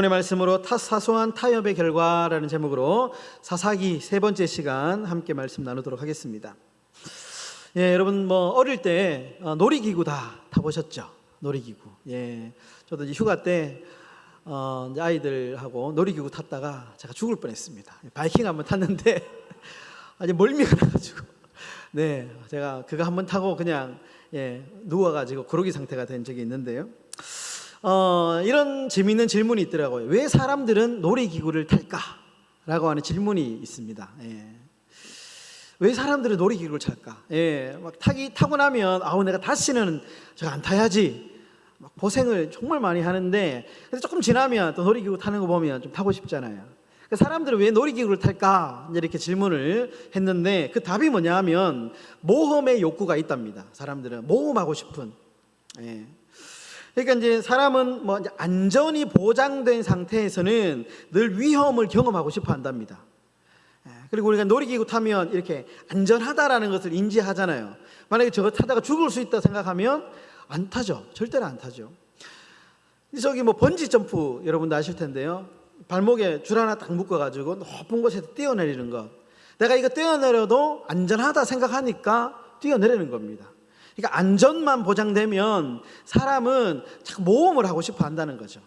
오늘의 말씀으로 사소한 타협의 결과라는 제목으로 사사기 세 번째 시간 함께 말씀 나누도록 하겠습니다. 여러분 어릴 때 놀이기구 다 타보셨죠? 놀이기구. 저도 이제 휴가 때 이제 아이들하고 놀이기구 탔다가 제가 죽을 뻔했습니다. 바이킹 한번 탔는데 아주 멀미가 나가지고 제가 그거 한번 타고 그냥 누워가지고 그러기 상태가 된 적이 있는데요. 이런 재미있는 질문이 있더라고요. 왜 사람들은 놀이기구를 탈까라고 하는 질문이 있습니다. 왜 사람들은 놀이기구를 탈까? 막 타고 나면 내가 다시는 저거 안 타야지. 막 고생을 정말 많이 하는데, 근데 조금 지나면 또 놀이기구 타는 거 보면 좀 타고 싶잖아요. 사람들은 왜 놀이기구를 탈까? 이렇게 질문을 했는데 그 답이 뭐냐 하면 모험의 욕구가 있답니다. 사람들은 모험하고 싶은. 그러니까 이제 사람은 이제 안전이 보장된 상태에서는 늘 위험을 경험하고 싶어 한답니다. 그리고 우리가 놀이기구 타면 이렇게 안전하다라는 것을 인지하잖아요. 만약에 저거 타다가 죽을 수 있다 생각하면 안 타죠. 절대로 안 타죠. 저기 번지 점프 여러분도 아실 텐데요. 발목에 줄 하나 딱 묶어가지고 높은 곳에서 뛰어내리는 것. 내가 이거 뛰어내려도 안전하다 생각하니까 뛰어내리는 겁니다. 그러니까 안전만 보장되면 사람은 자꾸 모험을 하고 싶어 한다는 거죠.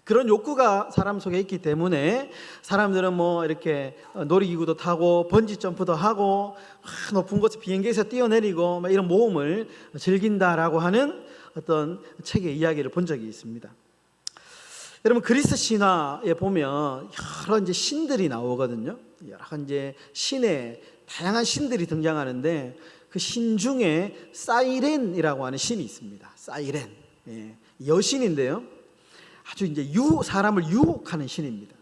그런 욕구가 사람 속에 있기 때문에 사람들은 이렇게 놀이기구도 타고 번지 점프도 하고 높은 곳에 비행기에서 뛰어내리고 이런 모험을 즐긴다라고 하는 어떤 책의 이야기를 본 적이 있습니다. 여러분 그리스 신화에 보면 여러 이제 신들이 나오거든요. 여러 이제 신의 다양한 신들이 등장하는데 그 신 중에 사이렌이라고 하는 신이 있습니다. 사이렌, 여신인데요. 아주 이제 사람을 유혹하는 신입니다.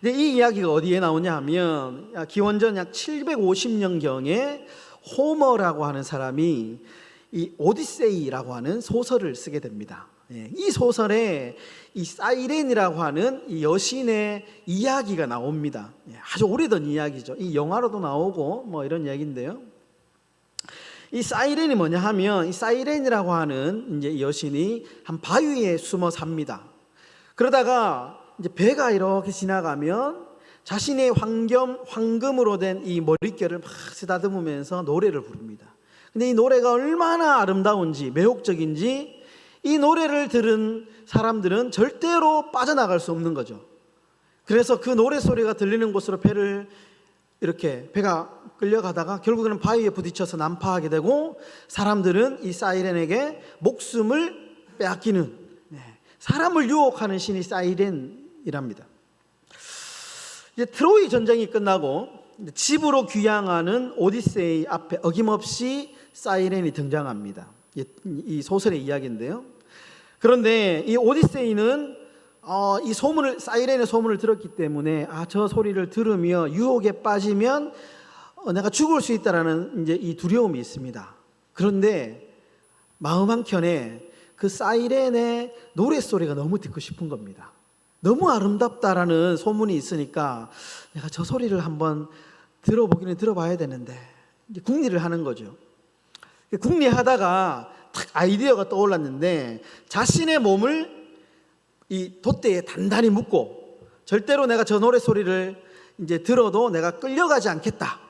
이 이야기가 어디에 나오냐 하면 기원전 약 750년경에 호머라고 하는 사람이 이 오디세이라고 하는 소설을 쓰게 됩니다. 이 소설에 이 사이렌이라고 하는 이 여신의 이야기가 나옵니다. 아주 오래된 이야기죠. 이 영화로도 나오고 이런 이야기인데요. 이 사이렌이 뭐냐 하면 이 사이렌이라고 하는 이제 여신이 한 바위에 숨어 삽니다. 그러다가 이제 배가 이렇게 지나가면 자신의 황금으로 된 이 머릿결을 막 쓰다듬으면서 노래를 부릅니다. 근데 이 노래가 얼마나 아름다운지 매혹적인지 이 노래를 들은 사람들은 절대로 빠져나갈 수 없는 거죠. 그래서 그 노래 소리가 들리는 곳으로 배가 끌려가다가 결국에는 바위에 부딪혀서 난파하게 되고 사람들은 이 사이렌에게 목숨을 빼앗기는 사람을 유혹하는 신이 사이렌이랍니다. 이제 트로이 전쟁이 끝나고 집으로 귀향하는 오디세이 앞에 어김없이 사이렌이 등장합니다. 이 소설의 이야기인데요. 그런데 이 오디세이는 이 사이렌의 소문을 들었기 때문에 저 소리를 들으며 유혹에 빠지면 내가 죽을 수 있다라는 이제 이 두려움이 있습니다. 그런데 마음 한켠에 그 사이렌의 노랫소리가 너무 듣고 싶은 겁니다. 너무 아름답다라는 소문이 있으니까 내가 저 소리를 한번 들어보기는 들어봐야 되는데 이제 궁리를 하는 거죠. 궁리하다가 딱 아이디어가 떠올랐는데 자신의 몸을 이 돛대에 단단히 묶고 절대로 내가 저 노랫소리를 이제 들어도 내가 끌려가지 않겠다.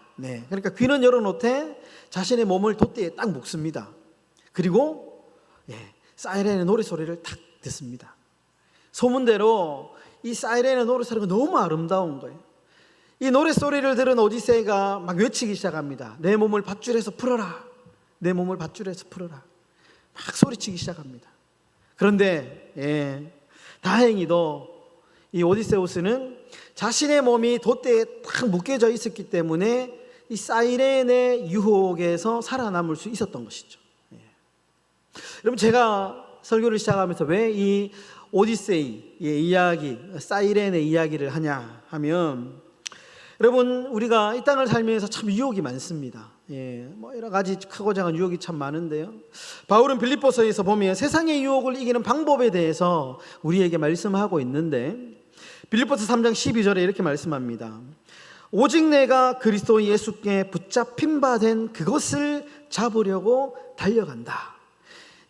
그러니까 귀는 열어놓되 자신의 몸을 돛대에 딱 묶습니다. 그리고 사이렌의 노랫소리를 딱 듣습니다. 소문대로 이 사이렌의 노랫소리가 너무 아름다운 거예요. 이 노랫소리를 들은 오디세이가 막 외치기 시작합니다. 내 몸을 밧줄에서 풀어라. 내 몸을 밧줄에서 풀어라. 막 소리치기 시작합니다. 그런데 다행히도 이 오디세우스는 자신의 몸이 돛대에 딱 묶여져 있었기 때문에 이 사이렌의 유혹에서 살아남을 수 있었던 것이죠. 여러분 제가 설교를 시작하면서 왜 이 오디세이의 이야기, 사이렌의 이야기를 하냐 하면 여러분 우리가 이 땅을 살면서 참 유혹이 많습니다. 여러 가지 크고 작은 유혹이 참 많은데요. 바울은 빌립보서에서 보면 세상의 유혹을 이기는 방법에 대해서 우리에게 말씀하고 있는데 빌립보서 3장 12절에 이렇게 말씀합니다. 오직 내가 그리스도 예수께 붙잡힌 바 된 그것을 잡으려고 달려간다.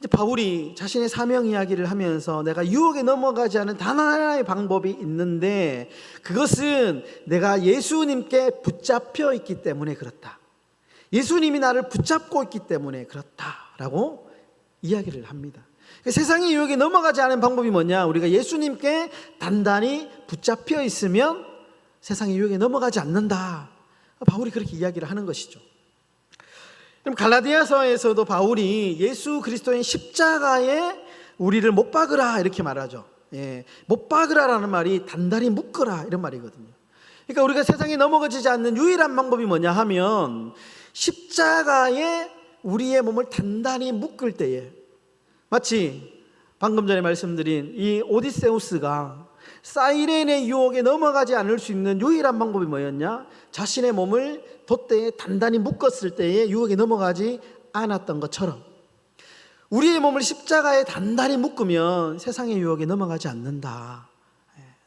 이제 바울이 자신의 사명 이야기를 하면서 내가 유혹에 넘어가지 않은 단 하나의 방법이 있는데 그것은 내가 예수님께 붙잡혀 있기 때문에 그렇다. 예수님이 나를 붙잡고 있기 때문에 그렇다라고 이야기를 합니다. 세상의 유혹에 넘어가지 않은 방법이 뭐냐? 우리가 예수님께 단단히 붙잡혀 있으면 세상의 유혹에 넘어가지 않는다. 바울이 그렇게 이야기를 하는 것이죠. 그럼 갈라디아서에서도 바울이 예수 그리스도의 십자가에 우리를 못 박으라 이렇게 말하죠. 못 박으라라는 말이 단단히 묶으라 이런 말이거든요. 그러니까 우리가 세상에 넘어가지 않는 유일한 방법이 뭐냐 하면 십자가에 우리의 몸을 단단히 묶을 때에, 마치 방금 전에 말씀드린 이 오디세우스가 사이렌의 유혹에 넘어가지 않을 수 있는 유일한 방법이 뭐였냐? 자신의 몸을 돛대에 단단히 묶었을 때에 유혹에 넘어가지 않았던 것처럼 우리의 몸을 십자가에 단단히 묶으면 세상의 유혹에 넘어가지 않는다.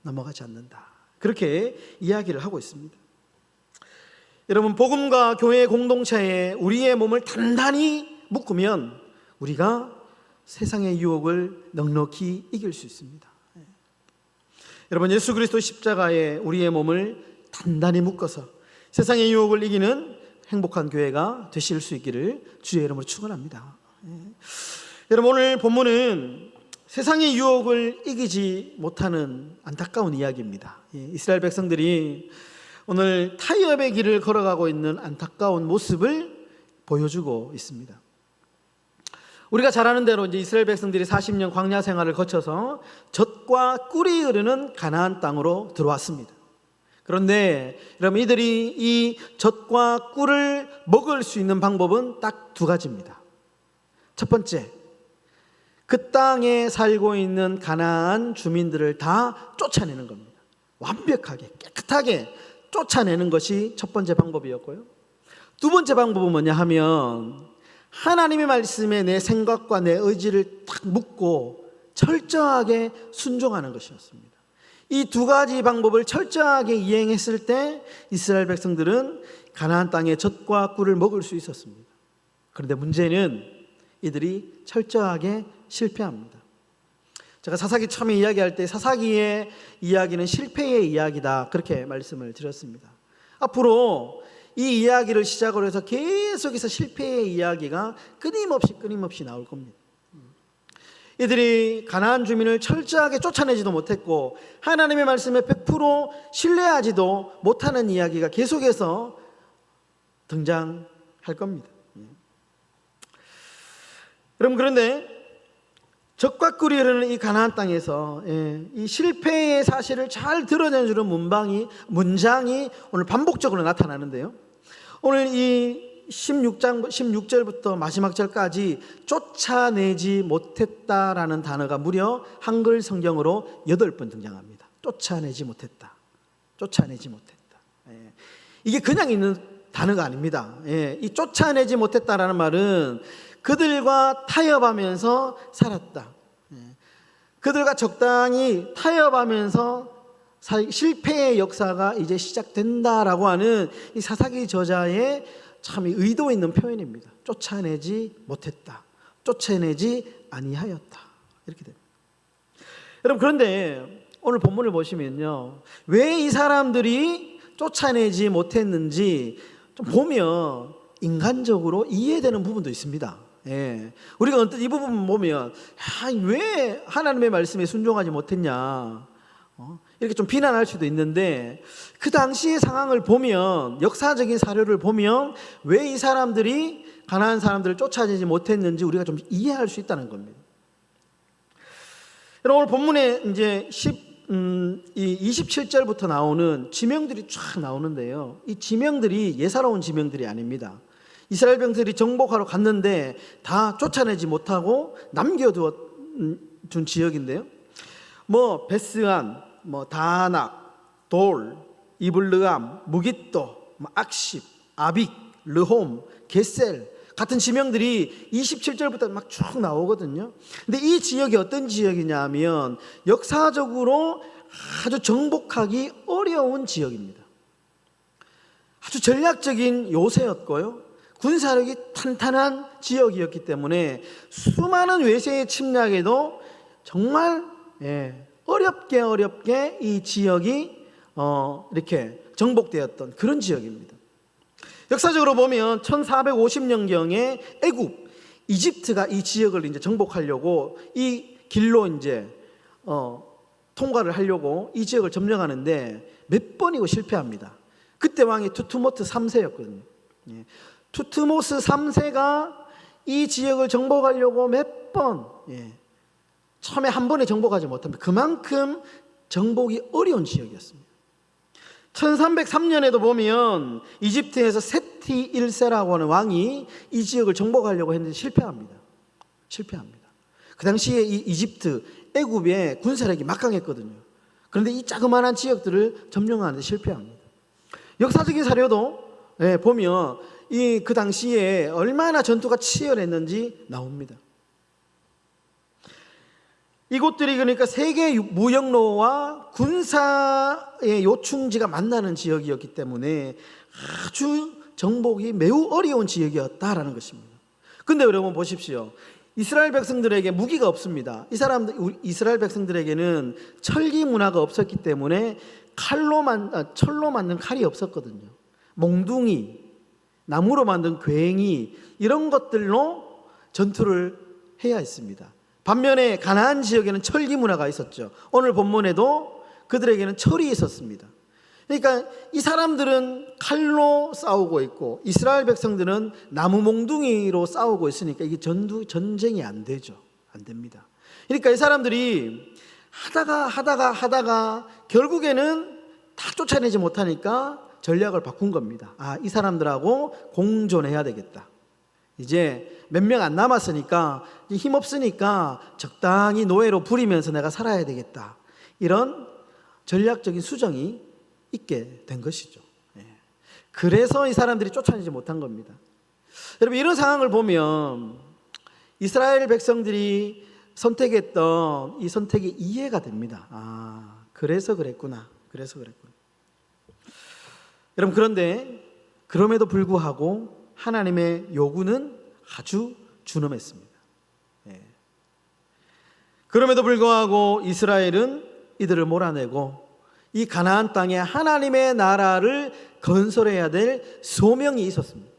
넘어가지 않는다. 그렇게 이야기를 하고 있습니다. 여러분, 복음과 교회 공동체에 우리의 몸을 단단히 묶으면 우리가 세상의 유혹을 넉넉히 이길 수 있습니다. 여러분, 예수 그리스도 십자가에 우리의 몸을 단단히 묶어서 세상의 유혹을 이기는 행복한 교회가 되실 수 있기를 주의 이름으로 축원합니다. 여러분, 오늘 본문은 세상의 유혹을 이기지 못하는 안타까운 이야기입니다. 이스라엘 백성들이 오늘 타협의 길을 걸어가고 있는 안타까운 모습을 보여주고 있습니다. 우리가 잘 아는 대로 이제 이스라엘 백성들이 40년 광야 생활을 거쳐서 젖과 꿀이 흐르는 가나안 땅으로 들어왔습니다. 그런데 여러분, 이들이 이 젖과 꿀을 먹을 수 있는 방법은 딱 두 가지입니다. 첫 번째, 그 땅에 살고 있는 가나안 주민들을 다 쫓아내는 겁니다. 완벽하게 깨끗하게 쫓아내는 것이 첫 번째 방법이었고요. 두 번째 방법은 뭐냐 하면 하나님의 말씀에 내 생각과 내 의지를 딱 묻고 철저하게 순종하는 것이었습니다. 이 두 가지 방법을 철저하게 이행했을 때 이스라엘 백성들은 가나안 땅의 젖과 꿀을 먹을 수 있었습니다. 그런데 문제는 이들이 철저하게 실패합니다. 제가 사사기 처음에 이야기할 때 사사기의 이야기는 실패의 이야기다 그렇게 말씀을 드렸습니다. 앞으로 이 이야기를 시작으로 해서 계속해서 실패의 이야기가 끊임없이 나올 겁니다. 이들이 가나안 주민을 철저하게 쫓아내지도 못했고 하나님의 말씀에 100% 신뢰하지도 못하는 이야기가 계속해서 등장할 겁니다. 여러분, 그런데 젖과 꿀이 흐르는 이 가나안 땅에서 이 실패의 사실을 잘 드러내주는 문장이 오늘 반복적으로 나타나는데요. 오늘 이 16절부터 마지막 절까지 쫓아내지 못했다라는 단어가 무려 한글 성경으로 8번 등장합니다. 쫓아내지 못했다. 쫓아내지 못했다. 이게 그냥 있는 단어가 아닙니다. 이 쫓아내지 못했다라는 말은 그들과 타협하면서 살았다. 그들과 적당히 타협하면서 실패의 역사가 이제 시작된다라고 하는 이 사사기 저자의 참 의도 있는 표현입니다. 쫓아내지 못했다. 쫓아내지 아니하였다. 이렇게 됩니다. 여러분, 그런데 오늘 본문을 보시면요, 왜 이 사람들이 쫓아내지 못했는지 좀 보면 인간적으로 이해되는 부분도 있습니다. 우리가 언뜻 이 부분 보면 왜 하나님의 말씀에 순종하지 못했냐 이렇게 좀 비난할 수도 있는데, 그 당시의 상황을 보면, 역사적인 사료를 보면 왜 이 사람들이 가나안 사람들을 쫓아내지 못했는지 우리가 좀 이해할 수 있다는 겁니다. 오늘 본문에 이제 27절부터 나오는 지명들이 쫙 나오는데요, 이 지명들이 예사로운 지명들이 아닙니다. 이스라엘 백성들이 정복하러 갔는데 다 쫓아내지 못하고 남겨둔 지역인데요, 뭐 베스안, 뭐 다낙, 돌, 이블르암, 무깃도, 악십, 아빅, 르홈, 게셀 같은 지명들이 27절부터 막 쭉 나오거든요. 근데 이 지역이 어떤 지역이냐 하면 역사적으로 아주 정복하기 어려운 지역입니다. 아주 전략적인 요새였고요, 군사력이 탄탄한 지역이었기 때문에 수많은 외세의 침략에도 정말 어렵게 이 지역이 이렇게 정복되었던 그런 지역입니다. 역사적으로 보면 1450년경에 애굽, 이집트가 이 지역을 이제 정복하려고 이 길로 이제 통과를 하려고 이 지역을 점령하는데 몇 번이고 실패합니다. 그때 왕이 투트모스 3세였거든요. 투트모스 3세가 이 지역을 정복하려고 몇 번, 처음에 한 번에 정복하지 못합니다. 그만큼 정복이 어려운 지역이었습니다. 1303년에도 보면 이집트에서 세티 1세라고 하는 왕이 이 지역을 정복하려고 했는데 실패합니다. 그 당시에 이 이집트, 애굽의 군사력이 막강했거든요. 그런데 이 자그마한 지역들을 점령하는데 실패합니다. 역사적인 사료도 보면 그 당시에 얼마나 전투가 치열했는지 나옵니다. 이곳들이 그러니까 세계 무역로와 군사의 요충지가 만나는 지역이었기 때문에 아주 정복이 매우 어려운 지역이었다라는 것입니다. 근데 여러분 보십시오. 이스라엘 백성들에게 무기가 없습니다. 이스라엘 백성들에게는 철기 문화가 없었기 때문에 철로 만든 칼이 없었거든요. 몽둥이, 나무로 만든 괭이 이런 것들로 전투를 해야 했습니다. 반면에 가나안 지역에는 철기 문화가 있었죠. 오늘 본문에도 그들에게는 철이 있었습니다. 그러니까 이 사람들은 칼로 싸우고 있고 이스라엘 백성들은 나무 몽둥이로 싸우고 있으니까 이게 전쟁이 안 되죠. 안 됩니다. 그러니까 이 사람들이 하다가 결국에는 다 쫓아내지 못하니까 전략을 바꾼 겁니다. 이 사람들하고 공존해야 되겠다. 이제 몇 명 안 남았으니까 힘없으니까 적당히 노예로 부리면서 내가 살아야 되겠다. 이런 전략적인 수정이 있게 된 것이죠. 그래서 이 사람들이 쫓아내지 못한 겁니다. 여러분 이런 상황을 보면 이스라엘 백성들이 선택했던 이 선택이 이해가 됩니다. 그래서 그랬구나. 여러분 그런데 그럼에도 불구하고 하나님의 요구는 아주 준엄했습니다. 그럼에도 불구하고 이스라엘은 이들을 몰아내고 이 가나안 땅에 하나님의 나라를 건설해야 될 소명이 있었습니다.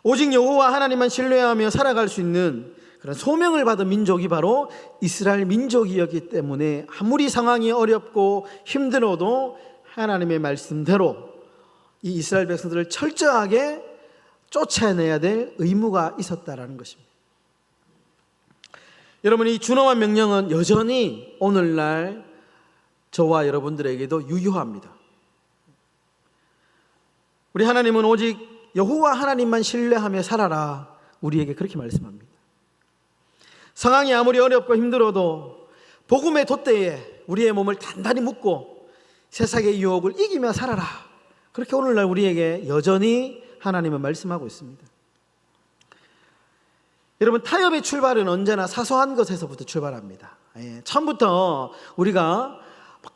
오직 여호와 하나님만 신뢰하며 살아갈 수 있는 그런 소명을 받은 민족이 바로 이스라엘 민족이었기 때문에 아무리 상황이 어렵고 힘들어도 하나님의 말씀대로 이 이스라엘 백성들을 철저하게 쫓아내야 될 의무가 있었다라는 것입니다. 여러분 이 준엄한 명령은 여전히 오늘날 저와 여러분들에게도 유효합니다. 우리 하나님은 오직 여호와 하나님만 신뢰하며 살아라 우리에게 그렇게 말씀합니다. 상황이 아무리 어렵고 힘들어도 복음의 돛대에 우리의 몸을 단단히 묶고 세상의 유혹을 이기며 살아라. 그렇게 오늘날 우리에게 여전히 하나님은 말씀하고 있습니다. 여러분 타협의 출발은 언제나 사소한 것에서부터 출발합니다. 처음부터 우리가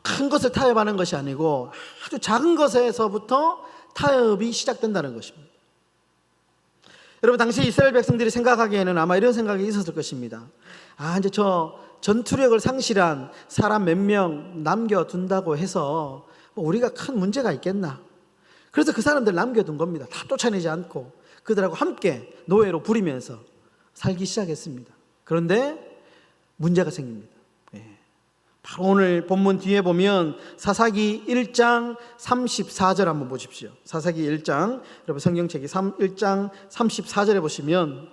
큰 것을 타협하는 것이 아니고 아주 작은 것에서부터 타협이 시작된다는 것입니다. 여러분 당시 이스라엘 백성들이 생각하기에는 아마 이런 생각이 있었을 것입니다. 이제 저 전투력을 상실한 사람 몇 명 남겨둔다고 해서 우리가 큰 문제가 있겠나. 그래서 그 사람들 남겨둔 겁니다. 다 쫓아내지 않고 그들하고 함께 노예로 부리면서 살기 시작했습니다. 그런데 문제가 생깁니다. 바로 오늘 본문 뒤에 보면 사사기 1장 34절 한번 보십시오. 사사기 1장 여러분 성경책이 1장 34절에 보시면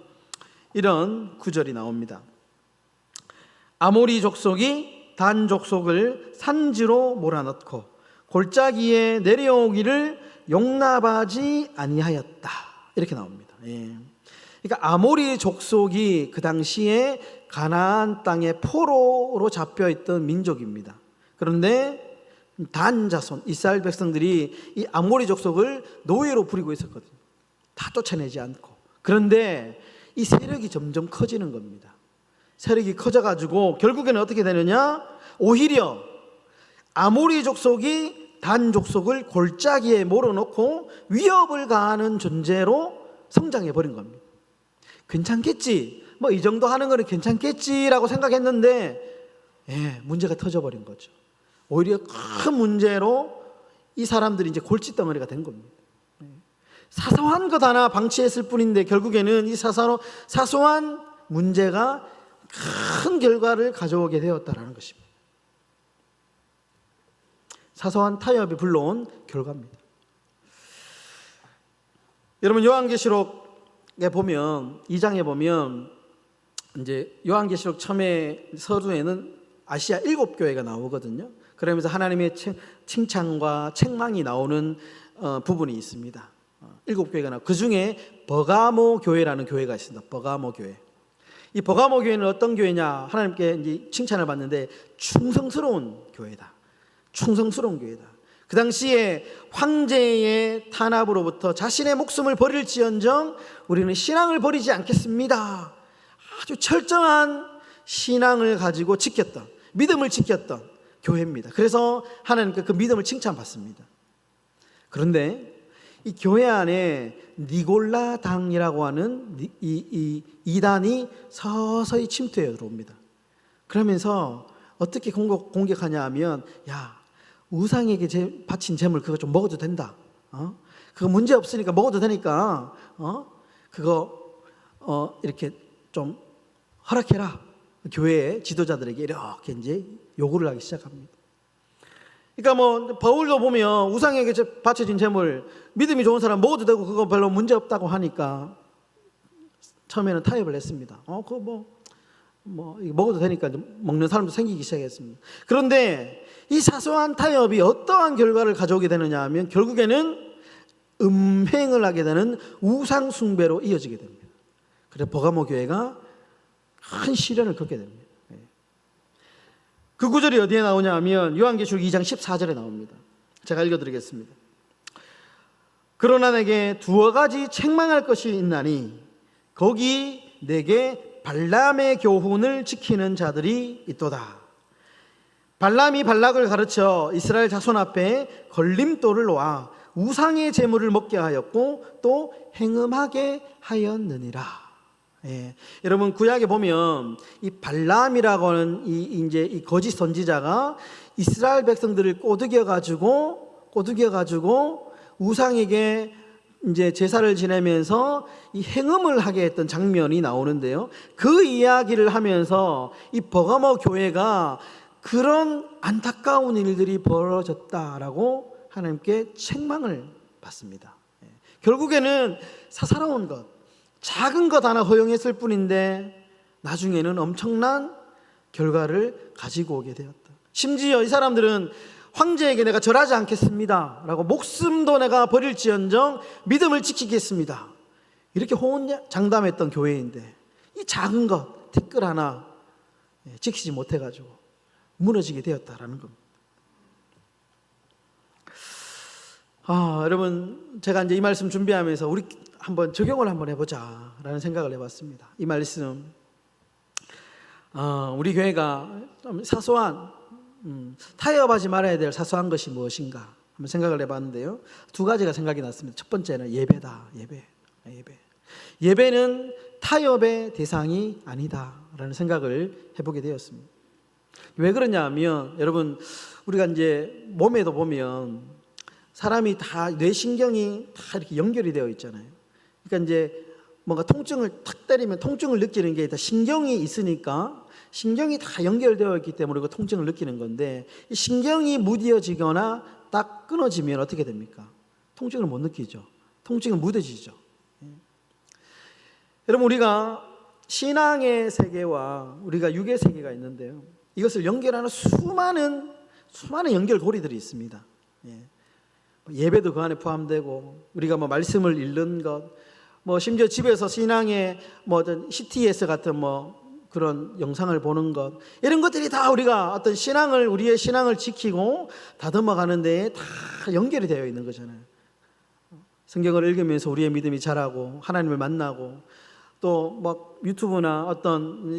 이런 구절이 나옵니다. 아모리 족속이 단 족속을 산지로 몰아넣고 골짜기에 내려오기를 용납하지 아니하였다. 이렇게 나옵니다. 그러니까 아모리 족속이 그 당시에 가나안 땅의 포로로 잡혀있던 민족입니다. 그런데 단 자손 이스라엘 백성들이 이 아모리 족속을 노예로 부리고 있었거든요. 다 쫓아내지 않고. 그런데 이 세력이 점점 커지는 겁니다. 세력이 커져가지고 결국에는 어떻게 되느냐? 오히려 아모리 족속이 단족속을 골짜기에 몰아놓고 위협을 가하는 존재로 성장해 버린 겁니다. 괜찮겠지, 뭐 이 정도 하는 거는 괜찮겠지라고 생각했는데 문제가 터져버린 거죠. 오히려 큰 문제로 이 사람들이 이제 골칫덩어리가 된 겁니다. 사소한 것 하나 방치했을 뿐인데 결국에는 이 사소한 문제가 큰 결과를 가져오게 되었다라는 것입니다. 사소한 타협이 불러온 결과입니다. 여러분, 요한계시록에 보면 2장에 보면 이제 요한계시록 처음에 서두에는 아시아 7교회가 나오거든요. 그러면서 하나님의 칭찬과 책망이 나오는 부분이 있습니다. 7교회가 나오고 그 중에 버가모 교회라는 교회가 있습니다. 버가모 교회. 이 버가모 교회는 어떤 교회냐? 하나님께 이제 칭찬을 받는데 충성스러운 교회다. 충성스러운 교회다. 그 당시에 황제의 탄압으로부터 자신의 목숨을 버릴지언정 우리는 신앙을 버리지 않겠습니다. 아주 철저한 신앙을 가지고 지켰던, 믿음을 지켰던 교회입니다. 그래서 하나님께 그 믿음을 칭찬받습니다. 그런데 이 교회 안에 니골라당이라고 하는 이 이단이 서서히 침투해 들어옵니다. 그러면서 어떻게 공격하냐 하면, 야, 우상에게 바친 재물 그거 좀 먹어도 된다. 그거 문제 없으니까 먹어도 되니까 그거 이렇게 좀 허락해라. 교회의 지도자들에게 이렇게 이제 요구를 하기 시작합니다. 그러니까 뭐 바울도 보면 우상에게 바쳐진 재물 믿음이 좋은 사람 먹어도 되고 그거 별로 문제 없다고 하니까 처음에는 타협을 했습니다. 그거 뭐 먹어도 되니까 먹는 사람도 생기기 시작했습니다. 그런데 이 사소한 타협이 어떠한 결과를 가져오게 되느냐 하면 결국에는 음행을 하게 되는 우상 숭배로 이어지게 됩니다. 그래서 버가모 교회가 큰 시련을 겪게 됩니다. 그 구절이 어디에 나오냐 하면 요한계시록 2장 14절에 나옵니다. 제가 읽어드리겠습니다. 그러나 내게 두어 가지 책망할 것이 있나니 거기 내게 발람의 교훈을 지키는 자들이 있도다. 발람이 발락을 가르쳐 이스라엘 자손 앞에 걸림돌을 놓아 우상의 제물을 먹게 하였고 또 행음하게 하였느니라. 여러분, 구약에 보면 이 발람이라고 하는 이 거짓 선지자가 이스라엘 백성들을 꼬드겨 가지고 우상에게 이제 제사를 지내면서 이 행음을 하게 했던 장면이 나오는데요. 그 이야기를 하면서 이 버가모 교회가 그런 안타까운 일들이 벌어졌다라고 하나님께 책망을 받습니다. 결국에는 사사로운 것, 작은 것 하나 허용했을 뿐인데 나중에는 엄청난 결과를 가지고 오게 되었다. 심지어 이 사람들은 황제에게 내가 절하지 않겠습니다 라고 목숨도 내가 버릴지언정 믿음을 지키겠습니다 이렇게 호언장담했던 교회인데 이 작은 것, 티끌 하나 지키지 못해가지고 무너지게 되었다라는 겁니다. 여러분, 제가 이제 이 말씀 준비하면서 우리 한번 적용을 한번 해보자라는 생각을 해봤습니다. 이 말씀, 우리 교회가 좀 사소한 타협하지 말아야 될 사소한 것이 무엇인가 한번 생각을 해봤는데요. 두 가지가 생각이 났습니다. 첫 번째는 예배다. 예배는 타협의 대상이 아니다라는 생각을 해보게 되었습니다. 왜 그러냐 하면 여러분, 우리가 이제 몸에도 보면 사람이 다 뇌신경이 다 이렇게 연결이 되어 있잖아요. 그러니까 이제 뭔가 통증을 탁 때리면 통증을 느끼는 게 다 신경이 있으니까 신경이 다 연결되어 있기 때문에 그 통증을 느끼는 건데 이 신경이 무뎌지거나 딱 끊어지면 어떻게 됩니까? 통증을 못 느끼죠. 통증은 무뎌지죠. 여러분, 우리가 신앙의 세계와 우리가 육의 세계가 있는데요. 이것을 연결하는 수많은 연결고리들이 있습니다. 예배도 그 안에 포함되고 우리가 뭐 말씀을 읽는 것, 뭐 심지어 집에서 신앙의 뭐 어떤 CTS 같은 뭐 그런 영상을 보는 것, 이런 것들이 다 우리가 어떤 우리의 신앙을 지키고 다듬어 가는 데에 다 연결이 되어 있는 거잖아요. 성경을 읽으면서 우리의 믿음이 자라고 하나님을 만나고 또 막 유튜브나 어떤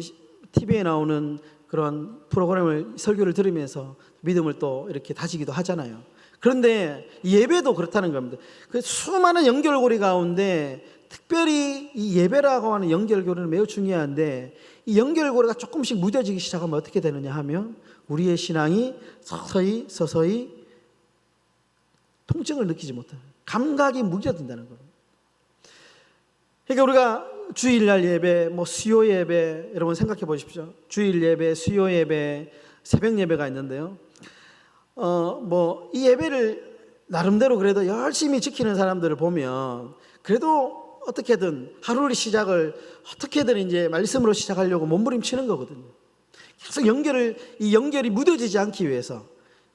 TV에 나오는 그런 프로그램을 설교를 들으면서 믿음을 또 이렇게 다지기도 하잖아요. 그런데 예배도 그렇다는 겁니다. 그 수많은 연결고리 가운데 특별히 이 예배라고 하는 연결고리는 매우 중요한데, 이 연결고리가 조금씩 무뎌지기 시작하면 어떻게 되느냐 하면 우리의 신앙이 서서히 통증을 느끼지 못하는, 감각이 무뎌진다는 겁니다. 그러니까 우리가 주일날 예배, 수요 예배, 여러분 생각해 보십시오. 주일 예배, 수요 예배, 새벽 예배가 있는데요. 이 예배를 나름대로 그래도 열심히 지키는 사람들을 보면 그래도 어떻게든 하루의 시작을 어떻게든 이제 말씀으로 시작하려고 몸부림치는 거거든요. 계속 이 연결이 무뎌지지 않기 위해서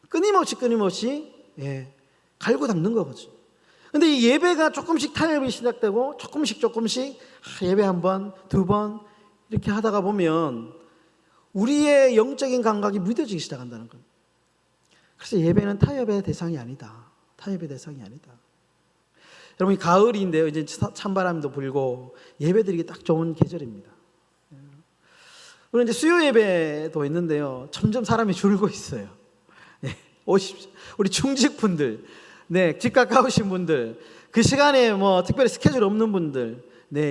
끊임없이 갈고 닦는 거거든요. 근데 이 예배가 조금씩 타협이 시작되고 조금씩 예배 한 번, 두 번 이렇게 하다가 보면 우리의 영적인 감각이 무뎌지기 시작한다는 겁니다. 그래서 예배는 타협의 대상이 아니다. 타협의 대상이 아니다. 여러분, 가을인데요. 이제 찬바람도 불고 예배드리기 딱 좋은 계절입니다. 우리 이제 수요 예배도 있는데요. 점점 사람이 줄고 있어요. 오십시오. 우리 충직분들, 집 가까우신 분들, 그 시간에 특별히 스케줄 없는 분들,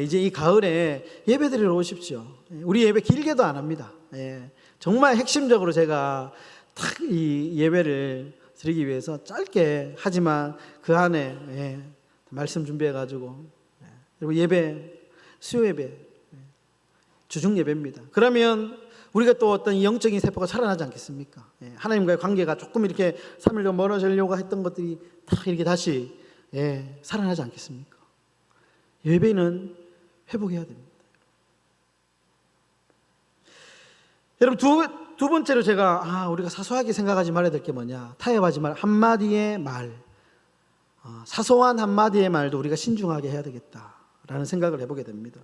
이제 이 가을에 예배드리러 오십시오. 우리 예배 길게도 안 합니다. 정말 핵심적으로 제가 딱 이 예배를 드리기 위해서 짧게 하지만 그 안에 말씀 준비해가지고 여러분 수요 예배 주중 예배입니다. 그러면 우리가 또 어떤 영적인 세포가 살아나지 않겠습니까? 하나님과의 관계가 조금 이렇게 3일 좀 멀어지려고 했던 것들이 다 이렇게 다시 살아나지 않겠습니까? 예배는 회복해야 됩니다. 여러분, 두 번째로 제가 우리가 사소하게 생각하지 말아야 될 게 뭐냐, 타협하지 말 한마디의 말, 사소한 한마디의 말도 우리가 신중하게 해야 되겠다라는 생각을 해보게 됩니다.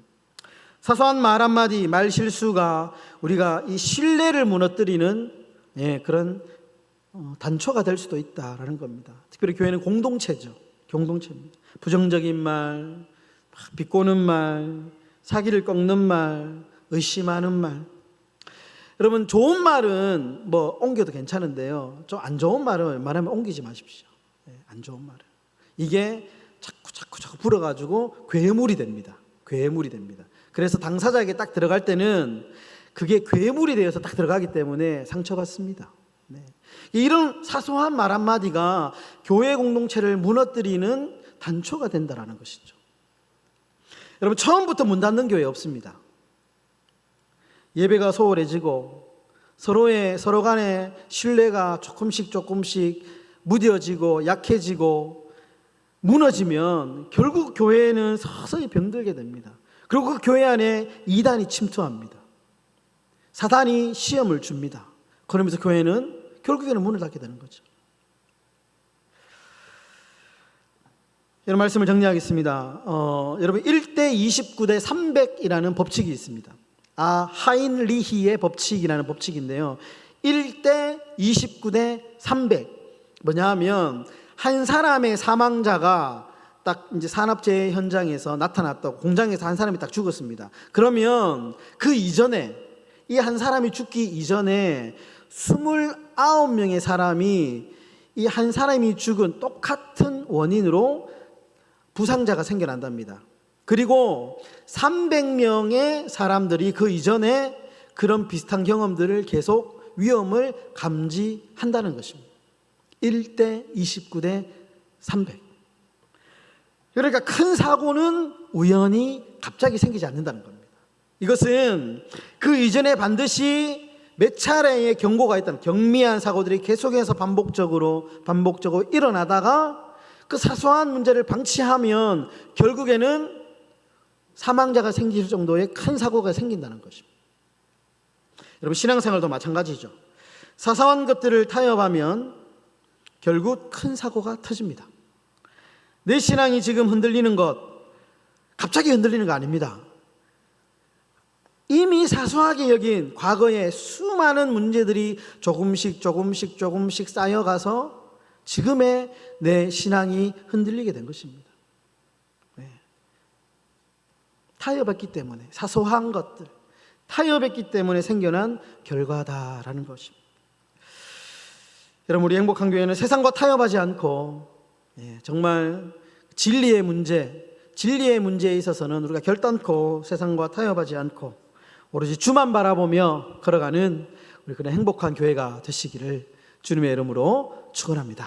사소한 말 한마디, 말 실수가 우리가 이 신뢰를 무너뜨리는 그런 단초가 될 수도 있다라는 겁니다. 특별히 교회는 공동체입니다. 부정적인 말, 비꼬는 말, 사기를 꺾는 말, 의심하는 말. 여러분, 좋은 말은 옮겨도 괜찮은데요, 좀 안 좋은 말은 웬만하면 옮기지 마십시오. 안 좋은 말은 이게 자꾸 불어가지고 괴물이 됩니다. 그래서 당사자에게 딱 들어갈 때는 그게 괴물이 되어서 딱 들어가기 때문에 상처받습니다. 이런 사소한 말 한마디가 교회 공동체를 무너뜨리는 단초가 된다라는 것이죠. 여러분, 처음부터 문 닫는 교회 없습니다. 예배가 소홀해지고 서로 간의 신뢰가 조금씩 무뎌지고 약해지고 무너지면 결국 교회는 서서히 병들게 됩니다. 그리고 그 교회 안에 이단이 침투합니다. 사단이 시험을 줍니다. 그러면서 교회는 결국에는 문을 닫게 되는 거죠. 여러분, 말씀을 정리하겠습니다. 여러분, 1대 29대 300이라는 법칙이 있습니다. 하인리히의 법칙이라는 법칙인데요, 1대 29대 300 뭐냐 하면, 한 사람의 사망자가 딱 이제 산업재해 현장에서 나타났다고, 공장에서 한 사람이 딱 죽었습니다. 그러면 그 이전에, 이 한 사람이 죽기 이전에 29명의 사람이 이 한 사람이 죽은 똑같은 원인으로 부상자가 생겨난답니다. 그리고 300명의 사람들이 그 이전에 그런 비슷한 경험들을 계속 위험을 감지한다는 것입니다. 1대 29대 300. 그러니까 큰 사고는 우연히 갑자기 생기지 않는다는 겁니다. 이것은 그 이전에 반드시 몇 차례의 경고가 있다는, 경미한 사고들이 계속해서 반복적으로 일어나다가 그 사소한 문제를 방치하면 결국에는 사망자가 생길 정도의 큰 사고가 생긴다는 것입니다. 여러분, 신앙생활도 마찬가지죠. 사소한 것들을 타협하면 결국 큰 사고가 터집니다. 내 신앙이 지금 흔들리는 것, 갑자기 흔들리는 거 아닙니다. 이미 사소하게 여긴 과거의 수많은 문제들이 조금씩 쌓여가서 지금의 내 신앙이 흔들리게 된 것입니다. 타협했기 때문에, 사소한 것들 타협했기 때문에 생겨난 결과다라는 것입니다. 여러분, 우리 행복한 교회는 세상과 타협하지 않고 정말 진리의 문제에 있어서는 우리가 결단코 세상과 타협하지 않고 오로지 주만 바라보며 걸어가는 우리 그런 행복한 교회가 되시기를 주님의 이름으로 축원합니다.